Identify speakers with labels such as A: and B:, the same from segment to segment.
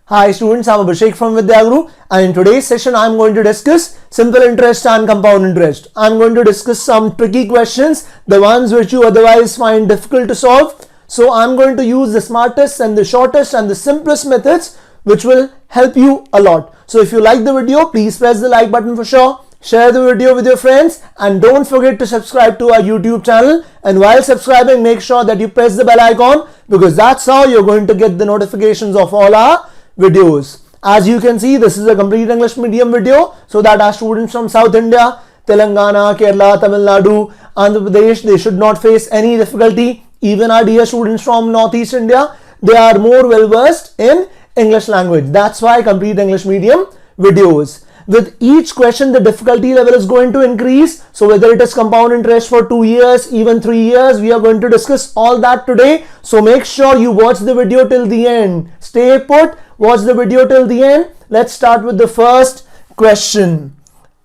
A: Hi students, I'm Abhishek from Vidyaguru, and in today's session I'm going to discuss simple interest and compound interest. I'm going to discuss some tricky questions, the ones which you otherwise find difficult to solve. So I'm going to use the smartest and the shortest and the simplest methods which will help you a lot. So if you like the video, please press the like button for sure. Share the video with your friends and don't forget to subscribe to our YouTube channel, and while subscribing make sure that you press the bell icon because that's how you're going to get the notifications of all our videos. As you can see, this is a complete English medium video so that our students from South India, Telangana, Kerala, Tamil Nadu, Andhra Pradesh, they should not face any difficulty. Even our dear students from Northeast India, they are more well versed in English language. That's why complete English medium videos. With each question, the difficulty level is going to increase. So whether it is compound interest for 2 years, even 3 years, we are going to discuss all that today. So make sure you watch the video till the end. Stay put, watch the video till the end. Let's start with the first question.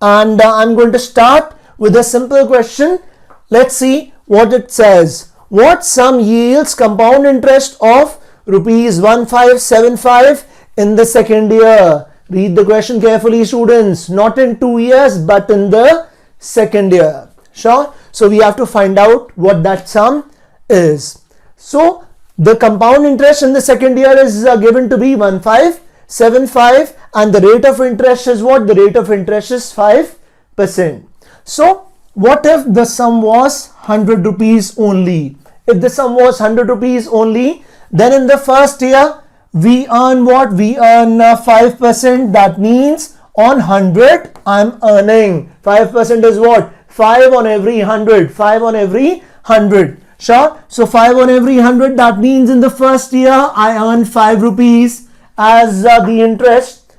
A: And I'm going to start with a simple question. Let's see what it says. What sum yields compound interest of rupees 1575 in the second year? Read the question carefully, students. Not in 2 years, but in the second year. Sure? So we have to find out what that sum is. So the compound interest in the second year is given to be 1575, and the rate of interest is what? The rate of interest is 5%. So what if the sum was 100 rupees only? If the sum was 100 rupees only, then in the first year, we earn what? We earn 5%. That means on 100, I'm earning 5% is what? 5 on every 100. 5 on every 100. Sure? So 5 on every 100. That means in the first year, I earn 5 rupees as the interest.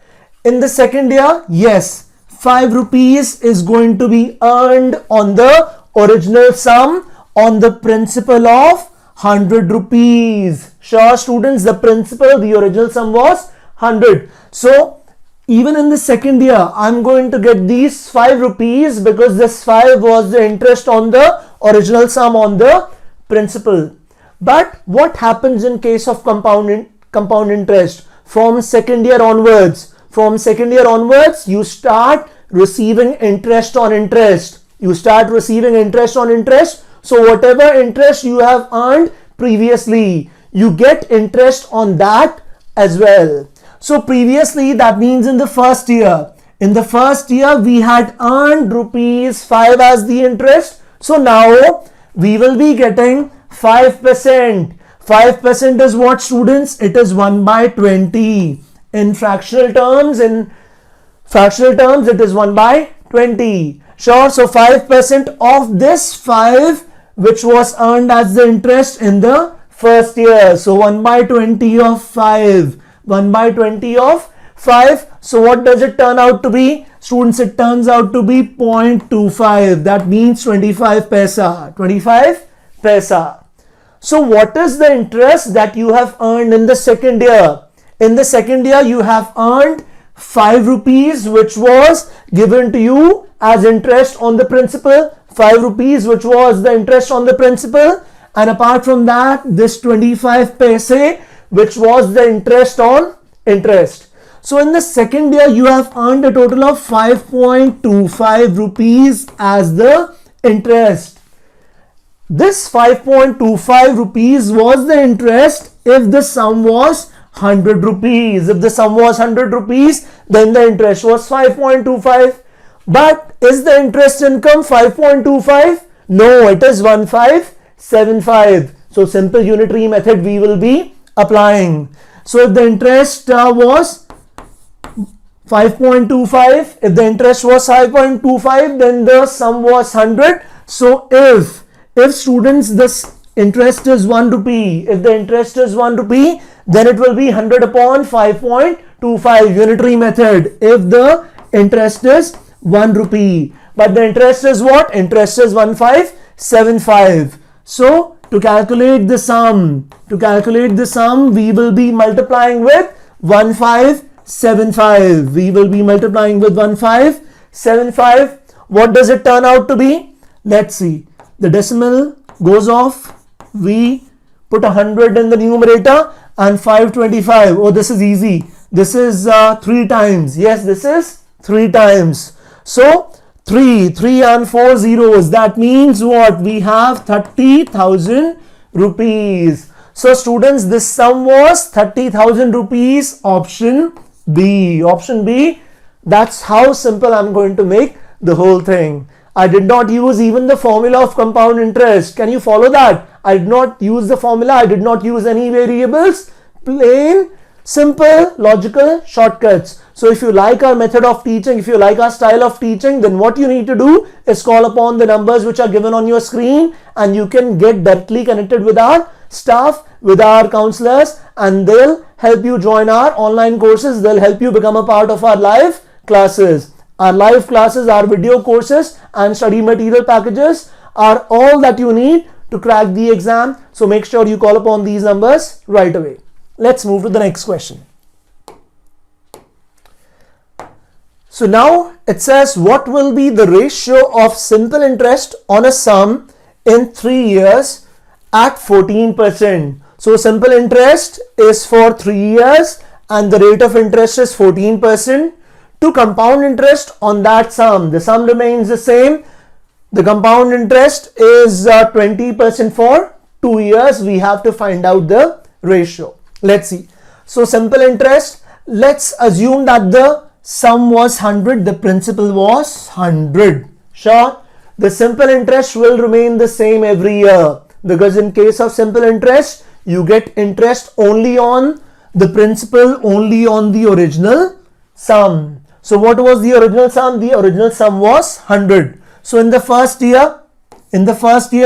A: In the second year, yes, 5 rupees is going to be earned on the original sum on the principal of 100 rupees. Sure, students, the principal, the original sum was 100. So even in the second year, I'm going to get these 5 rupees because this 5 was the interest on the original sum on the principal. But what happens in case of compound interest? From second year onwards, you start receiving interest on interest. You start receiving interest on interest. So whatever interest you have earned previously, you get interest on that as well. So previously, that means in the first year. In the first year, we had earned rupees 5 as the interest. So now we will be getting 5%. 5% is what, students? It is 1 by 20. In fractional terms, it is 1 by 20. Sure, so 5% of this 5 which was earned as the interest in the first year. So 1 by 20 of 5. 1 by 20 of 5. So what does it turn out to be? Students, it turns out to be 0.25. That means 25 paisa. 25 paisa. So what is the interest that you have earned in the second year? In the second year, you have earned 5 rupees which was given to you as interest on the principal. 5 rupees which was the interest on the principal, and apart from that, this 25 paise which was the interest on interest. So in the second year, you have earned a total of 5.25 rupees as the interest. This 5.25 rupees was the interest if the sum was 100 rupees. If the sum was 100 rupees, then the interest was 5.25. But is the interest income 5.25? No, it is 1575. So simple unitary method we will be applying. So if the interest was 5.25, if the interest was 5.25, then the sum was 100. So if students, this interest is 1 rupee, if the interest is 1 rupee, then it will be 100 upon 5.25 unitary method. If the interest is 1 rupee, but the interest is what? Interest is 1575. So to calculate the sum, we will be multiplying with 1575. We will be multiplying with 1575. What does it turn out to be? Let's see. The decimal goes off. We put 100 in the numerator and 525. Oh, this is easy. This is 3 times. Yes, this is 3 times. So 3 and 4 zeros. That means what? We have 30,000 rupees. So students, this sum was 30,000 rupees. Option B. Option B. That's how simple I'm going to make the whole thing. I did not use even the formula of compound interest. Can you follow that? I did not use the formula. I did not use any variables. Plain, simple, logical shortcuts. So if you like our method of teaching, if you like our style of teaching, then what you need to do is call upon the numbers which are given on your screen, and you can get directly connected with our staff, with our counselors, and they'll help you join our online courses. They'll help you become a part of our live classes. Our live classes, our video courses and study material packages are all that you need to crack the exam. So make sure you call upon these numbers right away. Let's move to the next question. So now it says, what will be the ratio of simple interest on a sum in 3 years at 14%? So simple interest is for 3 years and the rate of interest is 14%. To compound interest on that sum, the sum remains the same. The compound interest is 20% for 2 years. We have to find out the ratio. Let's see. So simple interest, let's assume that the sum was 100, the principal was 100. Sure, the simple interest will remain the same every year, because in case of simple interest, you get interest only on the principal, only on the original sum. So what was the original sum? The original sum was 100. So in the first year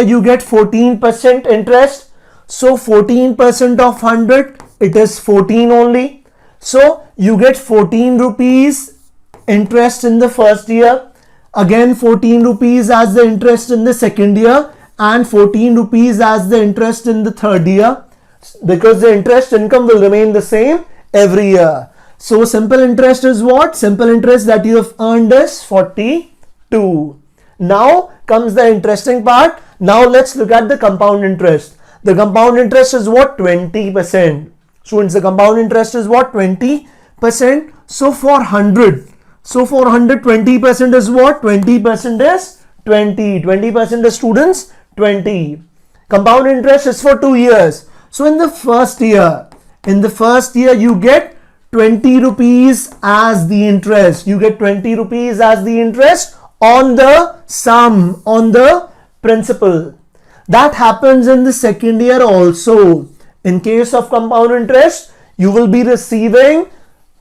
A: you get 14% interest. So 14% of 100, it is 14 only. So you get 14 rupees interest in the first year. Again 14 rupees as the interest in the second year, and 14 rupees as the interest in the third year, because the interest income will remain the same every year. So simple interest is what? Simple interest that you have earned is 42. Now comes the interesting part. Now let's look at the compound interest. The compound interest is what? 20%. Students, the compound interest is what? 20%. So for 100, 20% is what? 20% is 20. 20% is, students, 20. Compound interest is for 2 years. So in the first year you get 20 rupees as the interest. You get 20 rupees as the interest on the sum, on the principal. That happens in the second year also. In case of compound interest, you will be receiving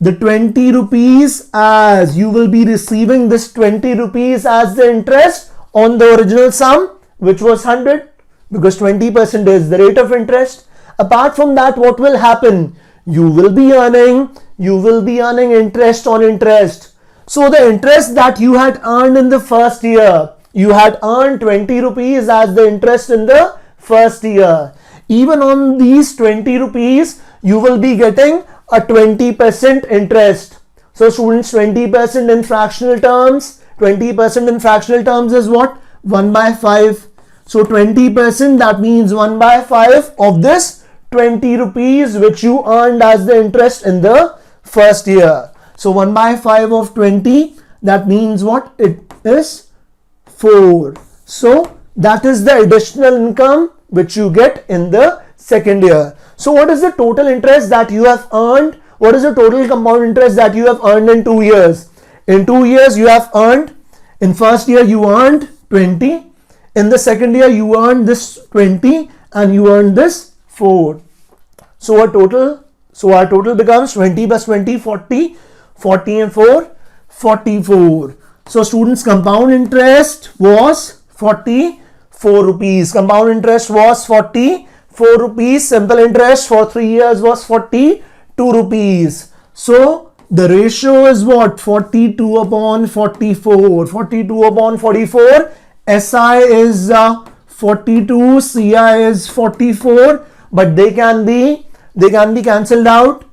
A: the 20 rupees as, you will be receiving this 20 rupees as the interest on the original sum, which was 100, because 20% is the rate of interest. Apart from that, what will happen? You will be earning interest on interest. So the interest that you had earned in the first year, you had earned 20 rupees as the interest in the first year. Even on these 20 rupees, you will be getting a 20% interest. So students, 20% in fractional terms, 20% in fractional terms is what? 1 by 5. So 20%, that means 1 by 5 of this 20 rupees which you earned as the interest in the first year. So 1 by 5 of 20, that means what? It is 4. So that is the additional income which you get in the second year. So what is the total interest that you have earned? What is the total compound interest that you have earned in 2 years? In 2 years you have earned, in first year you earned 20, in the second year you earned this 20, and you earned this 4. So our total becomes 20 plus 20, 40, 40 and 4, 44. So students, compound interest was 44 rupees. Compound interest was 44 rupees. Simple interest for 3 years was 42 rupees. So the ratio is what? 42 upon 44. 42 upon 44. SI is 42, CI is 44, but they can be cancelled out.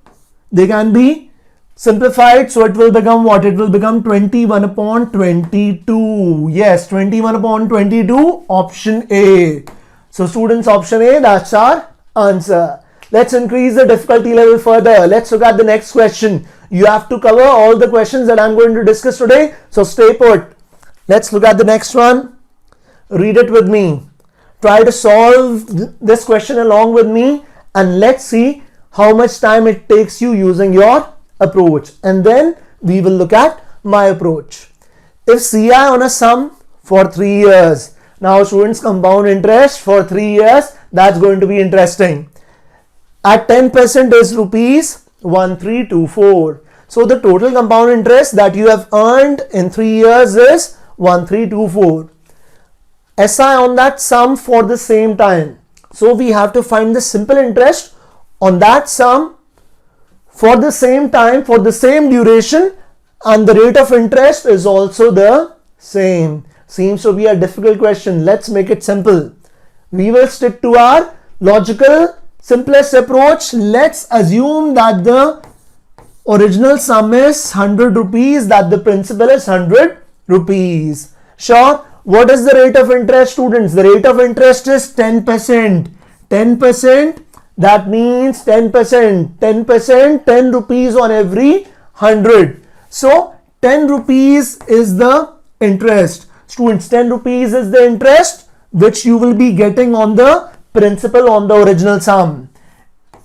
A: They can be simplified. So it will become what? It will become 21 upon 22. Yes, 21 upon 22, option A. So students, option A, that's our answer. Let's increase the difficulty level further. Let's look at the next question. You have to cover all the questions that I'm going to discuss today, so stay put. Let's look at the next one. Read it with me. Try to solve this question along with me, and let's see how much time it takes you using your approach. And then we will look at my approach. If CI on a sum for 3 years. Now students, compound interest for 3 years, that's going to be interesting. At 10% is rupees 1324. So the total compound interest that you have earned in 3 years is 1324. SI on that sum for the same time. So we have to find the simple interest on that sum for the same time, for the same duration, and the rate of interest is also the same. Seems to be a difficult question. Let's make it simple. We will stick to our logical, simplest approach. Let's assume that the original sum is 100 rupees, that the principal is 100 rupees. Sure. What is the rate of interest, students? The rate of interest is 10%. 10%, that means 10%. 10%, 10 rupees on every 100. So 10 rupees is the interest. Students, 10 rupees is the interest which you will be getting on the principal on the original sum.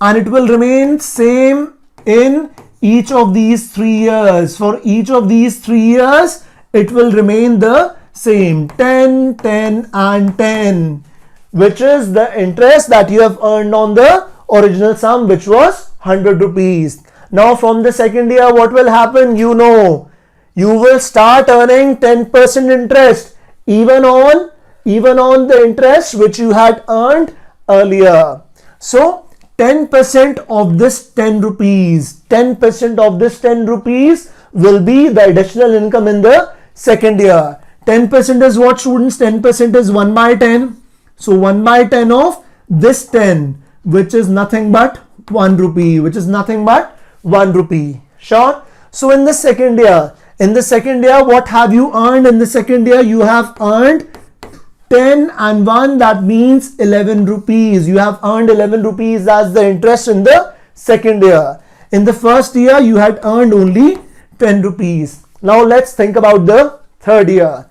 A: And it will remain same in each of these 3 years. For each of these 3 years, it will remain the same. 10, 10 and 10, which is the interest that you have earned on the original sum, which was 100 rupees. Now from the second year, what will happen? You know, you will start earning 10% interest even on the interest which you had earned earlier. So 10% of this 10 rupees, 10% of this 10 rupees will be the additional income in the second year. 10% is what, students? 10% is 1 by 10. So 1 by 10 of this 10, which is nothing but 1 rupee, which is nothing but 1 rupee. Sure. So in the second year, what have you earned? In the second year, you have earned 10 and 1, that means 11 rupees. You have earned 11 rupees as the interest in the second year. In the first year, you had earned only 10 rupees. Now let's think about the third year.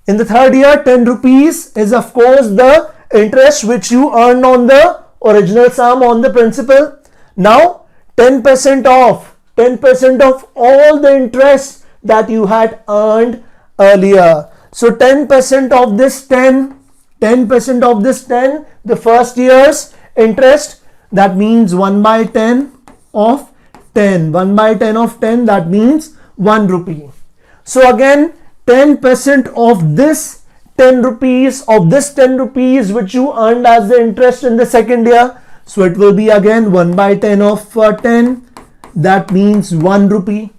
A: In the third year, 10 rupees is of course the interest which you earned on the original sum on the principal. Now 10% of all the interest that you had earned earlier. So 10% of this 10, the first year's interest, that means 1 by 10 of 10. 1 by 10 of 10, that means 1 rupee. So again, 10% of this 10 rupees, which you earned as the interest in the second year. So it will be again 1 by 10 of 10. That means 1 rupee.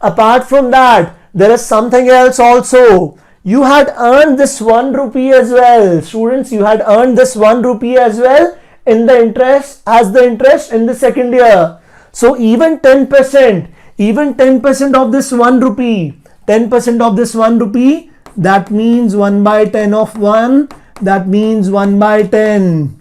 A: Apart from that, there is something else also. You had earned this 1 rupee as well. Students, you had earned this 1 rupee as well in the interest, as the interest in the second year. So even 10% of this 1 rupee, 10% of this 1 rupee, that means 1 by 10 of 1, that means 1 by 10,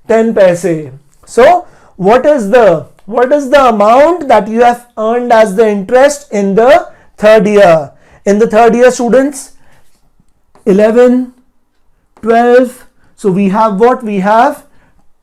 A: 10 paise. So what is the amount that you have earned as the interest in the third year? In the third year, students, 11, 12. So we have what? We have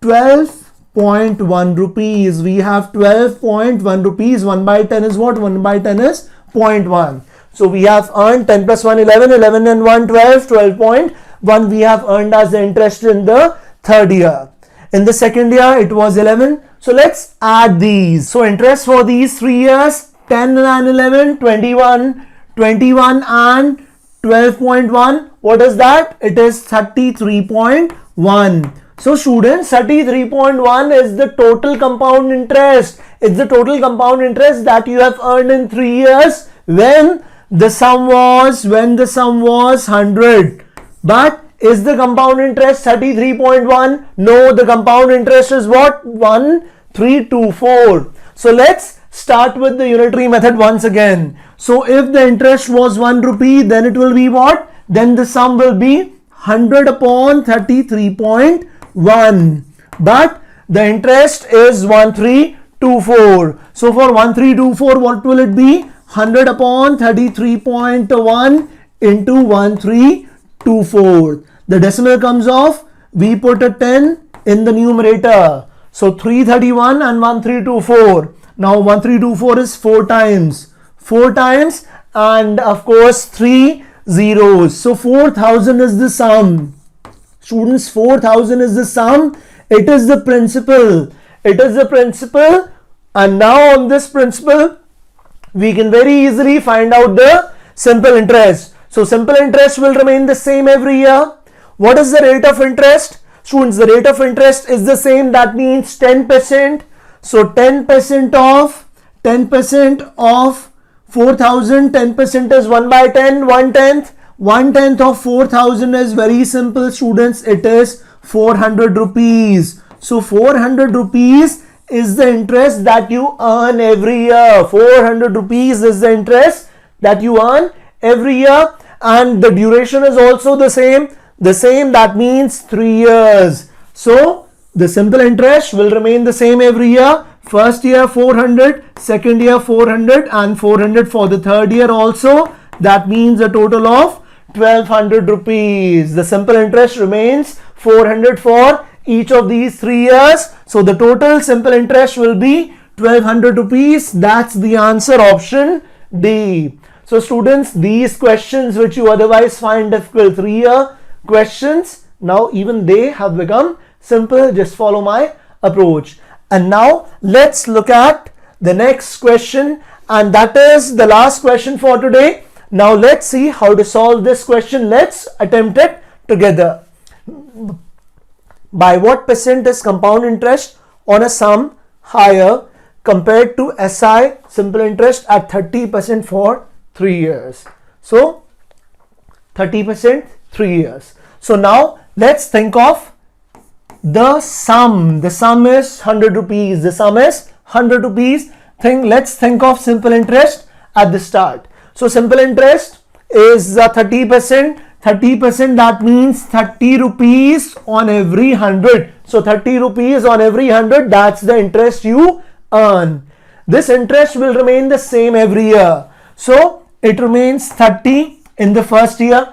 A: 12.1 rupees. We have 12.1 rupees. 1 by 10 is what? 1 by 10 is 0.1. So we have earned 10 plus 1, 11, 11 and 1, 12, 12.1 we have earned as the interest in the third year. In the second year, it was 11. So let's add these. So interest for these 3 years, 10 and 11, 21, 21 and 12.1. What is that? It is 33.1. So students, 33.1 is the total compound interest. It's the total compound interest that you have earned in 3 years when the sum was 100. But is the compound interest 33.1? No, the compound interest is what? 1324. So let's start with the unitary method once again. So if the interest was 1 rupee, then it will be what? Then the sum will be 100 upon 33.1. But The interest is 1324. So for 1324, what will it be? 100 upon 33.1 into 1324. The decimal comes off. We put a 10 in the numerator. So 331 and 1324. Now 1324 is 4 times. 4 times and of course 3 zeros. So 4000 is the sum. Students, 4000 is the sum. It is the principal. It is the principal. And now on this principal, we can very easily find out the simple interest. So simple interest will remain the same every year. What is the rate of interest? Students, the rate of interest is the same. That means 10%. So 10% of 4000, 10% is 1 by 10, 1/10. 1/10 of 4000 is very simple, students. It is 400 rupees. So 400 rupees is the interest that you earn every year. 400 rupees is the interest that you earn every year, and the duration is also the same. That means 3 years. So the simple interest will remain the same every year. First year 400, second year 400, and 400 for the third year also. That means a total of 1200 rupees. The simple interest remains 400 for each of these 3 years. So the total simple interest will be 1200 rupees. That's the answer, option D. So students, these questions which you otherwise find difficult, 3-year questions, now even they have become simple. Just follow my approach. And now let's look at the next question, and that is the last question for today. Now let's see how to solve this question. Let's attempt it together. By what percent is compound interest on a sum higher compared to SI simple interest at 30% for 3 years? So 30%, 3 years. So now let's think of the sum. The sum is 100 rupees. The sum is 100 rupees. Let's think of simple interest at the start. So simple interest is 30%. 30%, that means 30 rupees on every 100. So 30 rupees on every 100, that's the interest you earn. This interest will remain the same every year. So it remains 30 in the first year.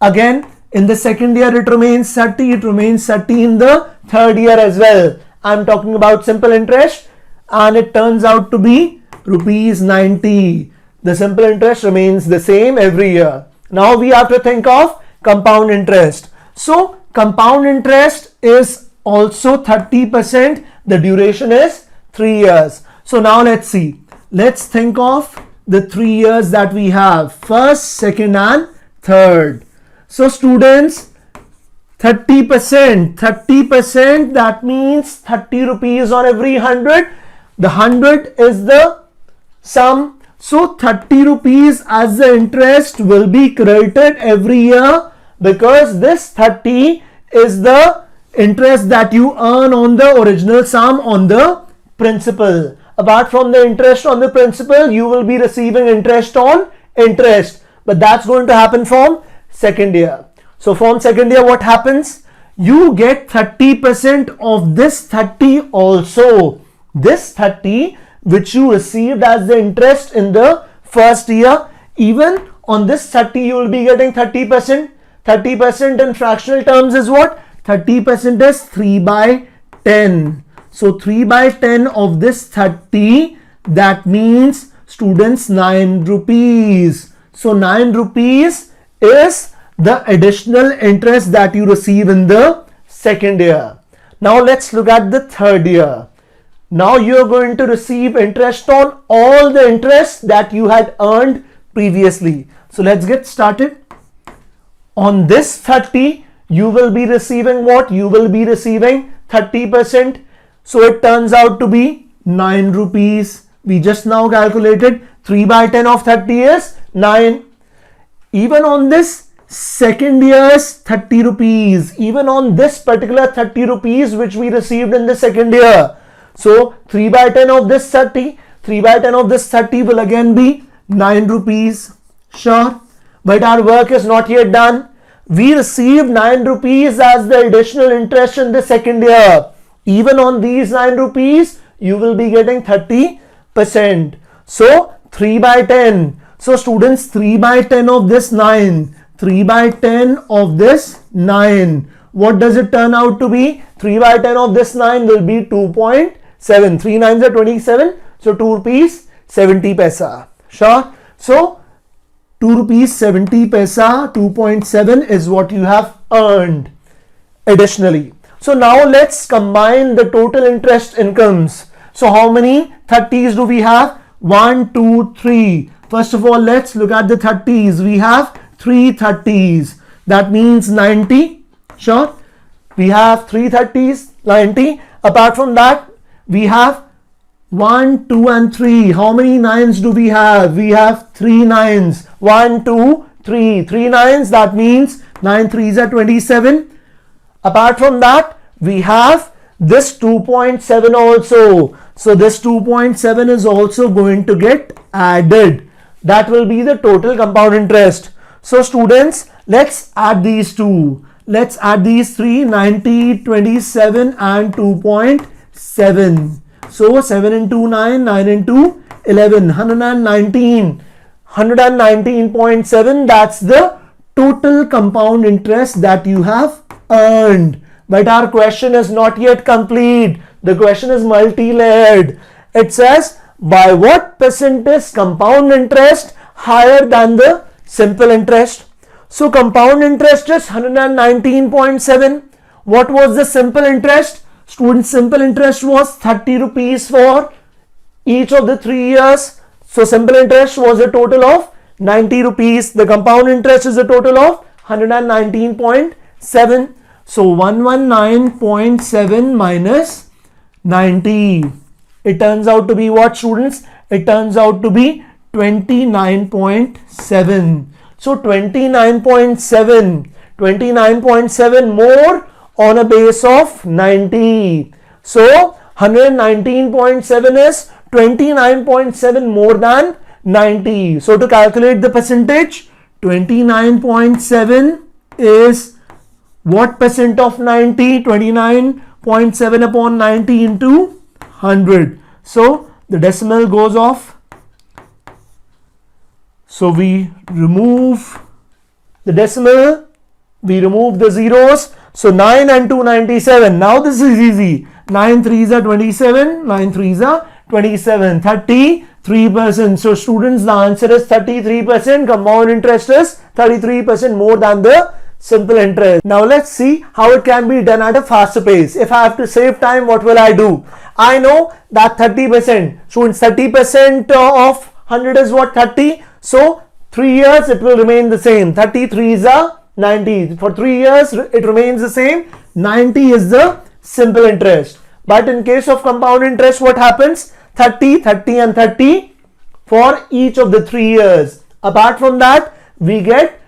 A: Again, in the second year it remains 30. It remains 30 in the third year as well. I'm talking about simple interest, and it turns out to be rupees 90. The simple interest remains the same every year. Now we have to think of compound interest. So compound interest is also 30%. The duration is 3 years. So now let's see. Let's think of the 3 years that we have. First, second and third. So students, 30%, that means 30 rupees on every 100. The 100 is the sum. So 30 rupees as the interest will be credited every year, because this 30 is the interest that you earn on the original sum, on the principal. Apart from the interest on the principal, you will be receiving interest on interest, but that's going to happen from second year. So from second year, what happens? You get 30% of this 30 also. This 30 which you received as the interest in the first year, even on this 30 you will be getting 30%. 30% in fractional terms is what? 30% is 3 by 10. So 3 by 10 of this 30, that means students 9 rupees. So 9 rupees is the additional interest that you receive in the second year. Now let's look at the third year. Now you're going to receive interest on all the interest that you had earned previously. So let's get started. On this 30, you will be receiving what? You will be receiving 30%. So it turns out to be 9 rupees. We just now calculated 3 by 10 of 30 is 9. Even on this second year's 30 rupees, even on this particular 30 rupees which we received in the second year. So 3 by 10 of this 30, 3 by 10 of this 30 will again be 9 rupees. Sure, but our work is not yet done. We received 9 rupees as the additional interest in the second year. Even on these 9 rupees, you will be getting 30%. So 3 by 10. So students, 3 by 10 of this 9. 3 by 10 of this 9. What does it turn out to be? 3 by 10 of this 9 will be 2.7. 3 9s are 27. So 2 rupees 70 paisa. Sure. So 2 rupees 70 paisa, 2.7 is what you have earned additionally. So now let's combine the total interest incomes. So how many 30s do we have? 1, 2, 3. First of all, let's look at the 30s. We have 3 30s. That means 90. Sure. We have 3 30s, 90. Apart from that, we have 1, 2 and 3. How many 9s do we have? We have 3 9s. 1, 2, 3. 3 9s. That means 9 3s are 27. Apart from that, we have this 2.7 also. So this 2.7 is also going to get added. That will be the total compound interest. So students, let's add these two. Let's add these three, 90, 27 and 2.7. So 7 into 9, 9 into 11, 119. 119.7, that's the total compound interest that you have earned. But our question is not yet complete. The question is multi-layered. It says, by what percentage compound interest higher than the simple interest? So compound interest is 119.7. What was the simple interest? Student, simple interest was 30 rupees for each of the 3 years. So simple interest was a total of 90 rupees. The compound interest is a total of 119.7. So 119.7 minus 90. It turns out to be what, students? It turns out to be 29.7. So 29.7. 29.7 more on a base of 90. So 119.7 is 29.7 more than 90. So to calculate the percentage, 29.7 is what percent of 90? 29.7 upon 90 into 100. So the decimal goes off. So we remove the decimal, we remove the zeros. So 9 and 2, 97. Now this is easy. 9 3s are 27, 9 3s are 27, 33%. So students, the answer is 33%. Compound interest is 33% more than the simple interest. Now let's see how it can be done at a faster pace. If I have to save time, what will I do? I know that 30%. Students, 30% of 100 is what? 30. So 3 years it will remain the same. 33 is a 90. For 3 years it remains the same. 90 is the simple interest. But in case of compound interest, what happens? 30, 30 and 30 for each of the 3 years. Apart from that, we get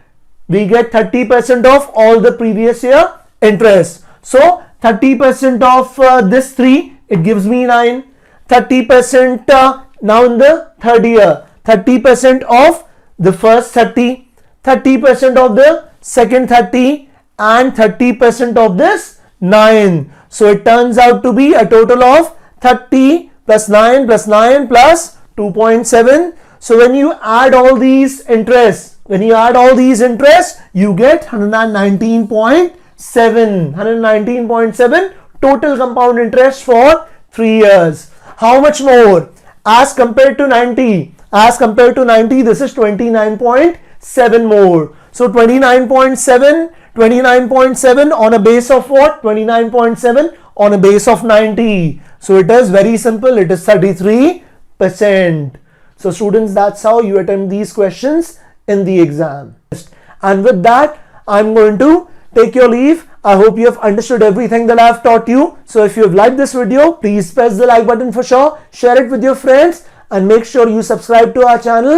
A: 30% of all the previous year interest. So 30% of this 3, it gives me 9. 30% now in the third year. 30% of the first 30. 30% of the second 30 and 30% of this 9. So it turns out to be a total of 30 plus 9 plus 9 plus 2.7. So when you add all these interests, you get 119.7. 119.7 total compound interest for 3 years. How much more? As compared to 90. As compared to 90, this is 29.7 more. So 29.7 on a base of what? 29.7 on a base of 90. So it is very simple. It is 33%. So students, that's how you attempt these questions in the exam. And with that, I'm going to take your leave. I hope you have understood everything that I have taught you. So if you have liked this video, please press the like button for sure. Share it with your friends and make sure you subscribe to our channel.